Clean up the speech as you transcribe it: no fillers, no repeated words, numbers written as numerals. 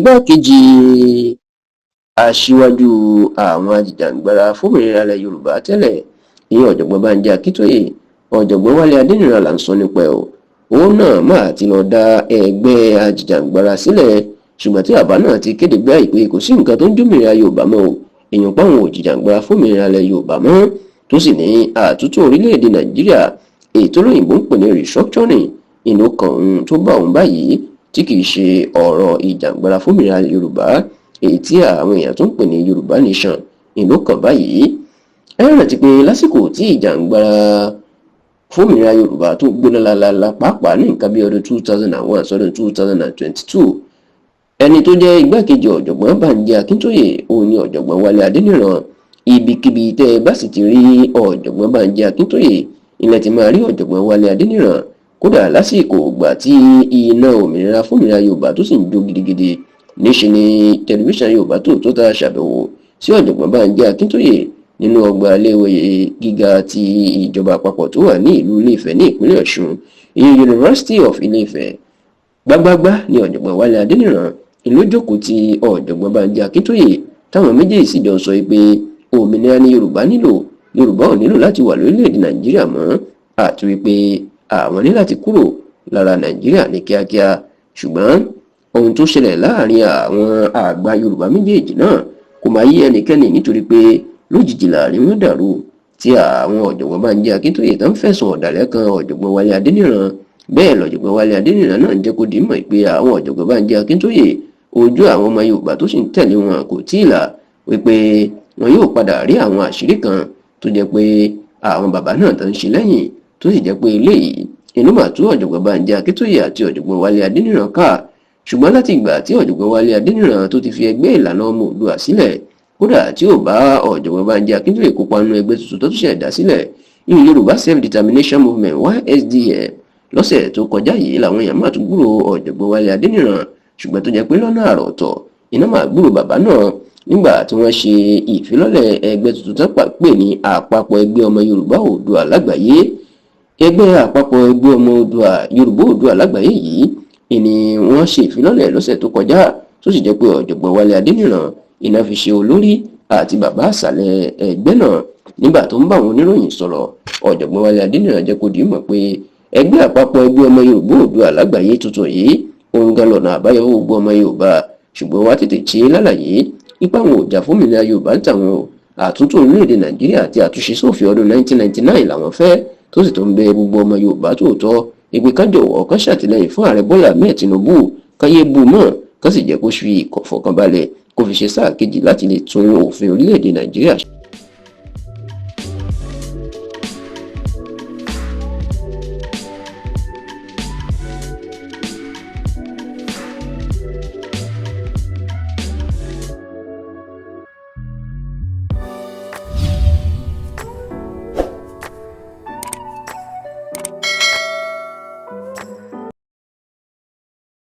igbákejì aṣíwájú àwọn ajìjàǹgbara fómìnira ilẹ̀ Yorùbá tẹ́lẹ̀ ìyẹn ọ̀jọ̀gbọ́n Bánjí Akíntóyè, ọ̀jọ̀gbọ́n Wálé Adéníran là ń sọ nípa ẹ̀ o. Òun náà máa ti lọ dá ẹgbẹ́ ajìjàǹgbara sílẹ̀, ṣùgbọ́n tí àbá náà ti kéde báyìí pé kò sí nǹkan tó ń jómìnira Yorùbá mọ́ o, èèyàn páwọn òjìjàǹgbara fómìnira ilẹ̀ Yorùbá mọ́, tó sì ní àtúntò orílẹ̀-èdè Nàìjíríà èyí tó lóyìnbó ń pè ní restructuring inú kan òun tó bá òun báyìí tí kì í ṣe ọ̀rọ̀ ìjàǹgbara fómìnira Yorùbá èyí tí àwọn èèyàn tó ń pè ní Yorùbá nation inú kan báyìí. Ẹ rántí pé lásìkò tí ìjàǹgbara fómìnira Yorùbá tó gbóná lálálá pàápàá ní nǹkan bí ọdún 2001 sọdún 2022, ẹni tó jẹ́ igbákejì ọ̀jọ̀gbọ́n Bánjí Akíntóyè òun ni ọ̀jọ̀gbọ́n Wálé Adéníran. Ibikíbi tẹ́ ẹ bá sì ti rí ọ̀jọ̀gbọ́n Bánjí Akíntóyè ilẹ̀ ti máa rí ọ̀jọ̀gbọ́n Wálé Adéníran. Kódà lásìkò ìgbà tí iná òmìnira fómìnira Yorùbá tó sì ń jó gidigidi, níṣe ni tẹlifíṣàn Yorùbá Tòótọ́ tá a ṣàbẹ̀wò sí ọ̀jọ̀gbọ́n Bánjí Akíntóyè nínú ọgbà iléèwé gíga ti ìjọba àpapọ̀ tó wà ní ìlú Ilé-Ifẹ̀ ní ìpínlẹ̀ Ọ̀ṣun, ìyẹn University of Ilé-Ifẹ̀. Gbágbágbá ni ọ̀jọ̀gbọ́n Wálé Adéníran ìlú jókòó ti ọ̀jọ̀gbọ́n Bánjí Akíntóyè táwọn méjèèjì sì jọ sọ pé òmìnira ni Yorùbá nílò, Yorùbá ò nílò láti wà lórílẹ̀‐èdè Nàìjíríà mọ́, àti wípé àwọn ní láti kúrò lára Nàìjíríà ní kíákíá. Ṣùgbọ́n ohun tó ṣẹlẹ̀ láàrin àwọn àgbà Yorùbá méjèèjì náà kò máa yé ẹnikẹ́ni, nítorí pé lójijì láàrin wọn dàrú tí àwọn ọ̀jọ̀gbọ́n Bánjí Akíntóyè tó ń fẹ̀sùn ọ̀dàlẹ̀ kan ọ̀jọ̀gbọ́n Wálé Adéníran. Bẹ́ẹ̀ lọ̀jọ̀gbọ́n Wálé Adéníran náà ń jẹ́ kó di mọ̀ pé àwọn ọ̀jọ̀gbọ́n Bánjí Akíntóyè ojú àwọn ọmọ Yorùbá tó sì ń tẹ̀lé wọn kò tí ì là, wípé wọn yóò padà rí àwọn àṣírí kan tó jẹ́ pé àwọn bàbá náà tó ń ṣe lẹ́yìn, tó sì jẹ́ pé eléyìí inú mà tú ọ̀jọ̀gbọ́n Bánjí Akíntóyè àti ọ̀jọ̀gbọ́n Wálé Adéníran ká. Ṣùgbọ́n láti ìgbà tí ọ̀jọ̀gbọ́n Wálé Adéníran tó ti fi ẹgbẹ́ ìlànà ọmọ Oòduà sílẹ̀, kódà tí ò bá ọ̀jọ̀gbọ́n Bánjí Akíntóyè kópa nínú ẹgbẹ́ tuntun tó tún ṣẹ̀ dá sílẹ̀ ní Yorùbá Self Determination Movement YSDM lọ́sẹ̀ tó kọjá yìí, làwọn èèyàn máa tún gbúrò ọ̀jọ̀gbọ́n Wálé Adéníran, ṣùgbọ́n tó jẹ́ pé lọ́nà àrà ọ̀tọ̀ iná máa gbúrò bàbá náà nígbà tí wọ́n ṣe ìfilọ́lẹ̀ ẹgbẹ́ tuntun tó pè ní àpapọ̀ ẹgbẹ́ ọmọ Yorùbá Oòduà lágbàáyé. Ẹgbẹ́ àpapọ̀ ẹgbẹ́ ọmọ Yorùbá Oòduà lágbàáyé yìí ni wọ́n ṣe ìfilọ́lẹ̀ lọ́sẹ̀ tó kọjá, tó sì jẹ́ pé ọ̀jọ̀gbọ́n Wálé Adéníran iná fi ṣe olórí àti bàbá àṣàlẹ̀ ẹgbẹ́ náà. Nígbà tó ń bá àwọn oníròyìn sọ̀rọ̀, ọ̀jọ̀gbọ́n Wálé Adéníran jẹ́ kó di mọ̀ pé ẹgbẹ́ àpapọ̀ ẹgbẹ́ ọmọ Yorùbá Oòduà lágbàáyé tuntun yìí òun gan lọ́nà àbáyọ gbogbo ọmọ Yorùbá, ṣùgbọ́n wá tètè ṣe lálàyé ipa àwọn òjà fómìnira Yorùbá ń tàwọn o, àtúntò orílẹ̀-èdè Nàìjíríà àti àtúnṣe sófin ọdún 1999 làwọn fẹ́, tó sì tó ń bẹ gbogbo ọmọ Yorùbá tòótọ́ ìpè ká jọ̀wọ́ ká ṣàtìlẹ́yìn fún ààrẹ Bọ́lá Ahmed Tinubu, káyé bú mọ́, ká sì jẹ́ kó fi ìfọ̀kànbalẹ̀ kó fi ṣe sáà kejì láti lè tún òfin orílẹ̀-èdè Nàìjíríà